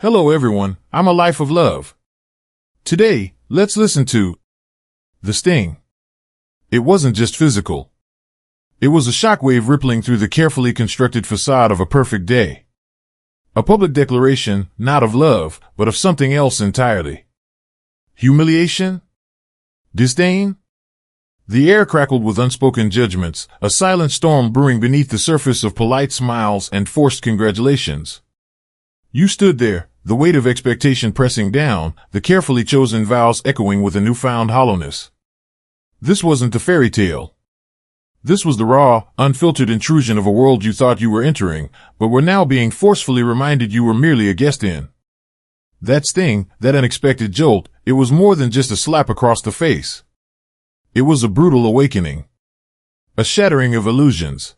Hello everyone, I'm a life of love. Today, let's listen to The Sting. It wasn't just physical. It was a shockwave rippling through the carefully constructed facade of a perfect day. A public declaration, not of love, but of something else entirely. Humiliation? Disdain? The air crackled with unspoken judgments, a silent storm brewing beneath the surface of polite smiles and forced congratulations. You stood there, the weight of expectation pressing down, the carefully chosen vows echoing with a newfound hollowness. This wasn't a fairy tale. This was the raw, unfiltered intrusion of a world you thought you were entering, but were now being forcefully reminded you were merely a guest in. That sting, that unexpected jolt, it was more than just a slap across the face. It was a brutal awakening. A shattering of illusions.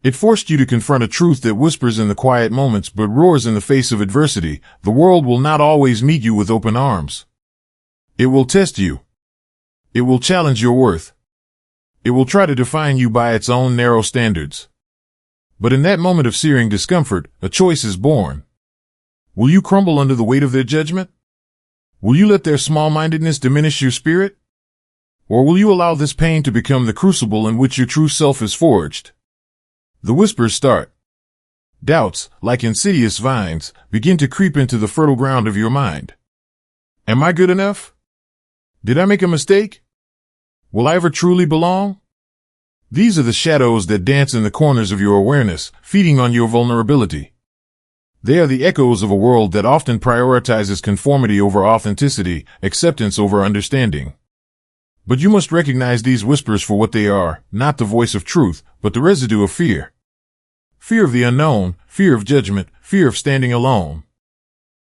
It forced you to confront a truth that whispers in the quiet moments but roars in the face of adversity. The world will not always meet you with open arms. It will test you. It will challenge your worth. It will try to define you by its own narrow standards. But in that moment of searing discomfort, a choice is born. Will you crumble under the weight of their judgment? Will you let their small-mindedness diminish your spirit? Or will you allow this pain to become the crucible in which your true self is forged? The whispers start. Doubts, like insidious vines, begin to creep into the fertile ground of your mind. Am I good enough? Did I make a mistake? Will I ever truly belong? These are the shadows that dance in the corners of your awareness, feeding on your vulnerability. They are the echoes of a world that often prioritizes conformity over authenticity, acceptance over understanding. But you must recognize these whispers for what they are, not the voice of truth, but the residue of fear. Fear of the unknown, fear of judgment, fear of standing alone.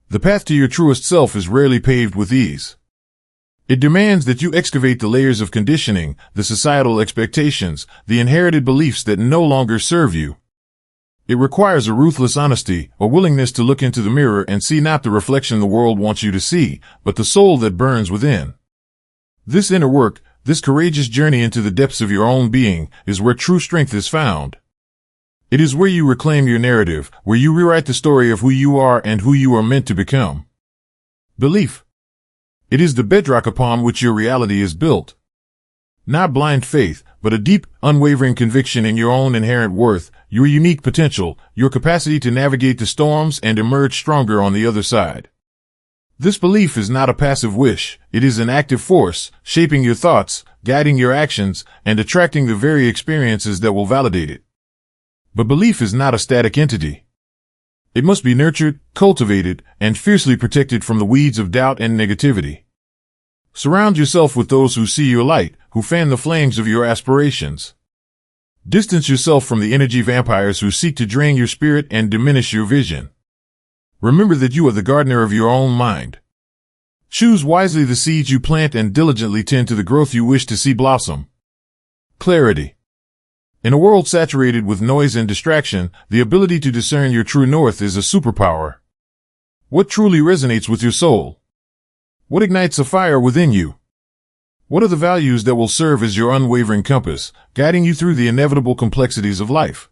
The path to your truest self is rarely paved with ease. It demands that you excavate the layers of conditioning, the societal expectations, the inherited beliefs that no longer serve you. It requires a ruthless honesty, a willingness to look into the mirror and see not the reflection the world wants you to see, but the soul that burns within. This inner work, this courageous journey into the depths of your own being, is where true strength is found. It is where you reclaim your narrative, where you rewrite the story of who you are and who you are meant to become. Belief. It is the bedrock upon which your reality is built. Not blind faith, but a deep, unwavering conviction in your own inherent worth, your unique potential, your capacity to navigate the storms and emerge stronger on the other side. This belief is not a passive wish, it is an active force, shaping your thoughts, guiding your actions, and attracting the very experiences that will validate it. But belief is not a static entity. It must be nurtured, cultivated, and fiercely protected from the weeds of doubt and negativity. Surround yourself with those who see your light, who fan the flames of your aspirations. Distance yourself from the energy vampires who seek to drain your spirit and diminish your vision. Remember that you are the gardener of your own mind. Choose wisely the seeds you plant and diligently tend to the growth you wish to see blossom. Clarity. In a world saturated with noise and distraction, the ability to discern your true north is a superpower. What truly resonates with your soul? What ignites a fire within you? What are the values that will serve as your unwavering compass, guiding you through the inevitable complexities of life?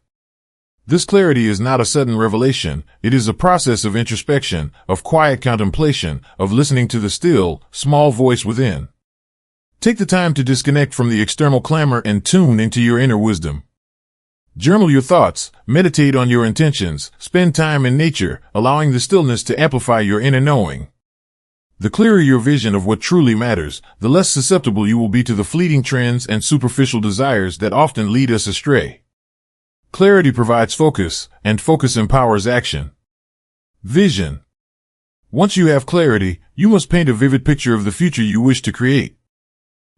This clarity is not a sudden revelation, it is a process of introspection, of quiet contemplation, of listening to the still, small voice within. Take the time to disconnect from the external clamor and tune into your inner wisdom. Journal your thoughts, meditate on your intentions, spend time in nature, allowing the stillness to amplify your inner knowing. The clearer your vision of what truly matters, the less susceptible you will be to the fleeting trends and superficial desires that often lead us astray. Clarity provides focus, and focus empowers action. Vision. Once you have clarity, you must paint a vivid picture of the future you wish to create.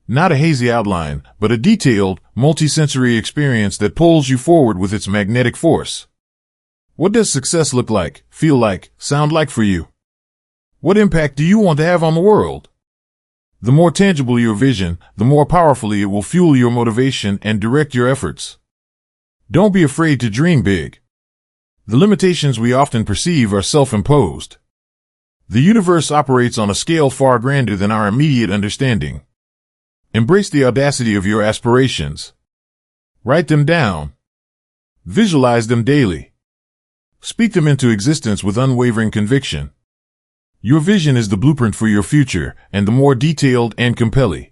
Not a hazy outline, but a detailed, multisensory experience that pulls you forward with its magnetic force. What does success look like, feel like, sound like for you? What impact do you want to have on the world? The more tangible your vision, the more powerfully it will fuel your motivation and direct your efforts. Don't be afraid to dream big. The limitations we often perceive are self-imposed. The universe operates on a scale far grander than our immediate understanding. Embrace the audacity of your aspirations. Write them down. Visualize them daily. Speak them into existence with unwavering conviction. Your vision is the blueprint for your future, and the more detailed and compelling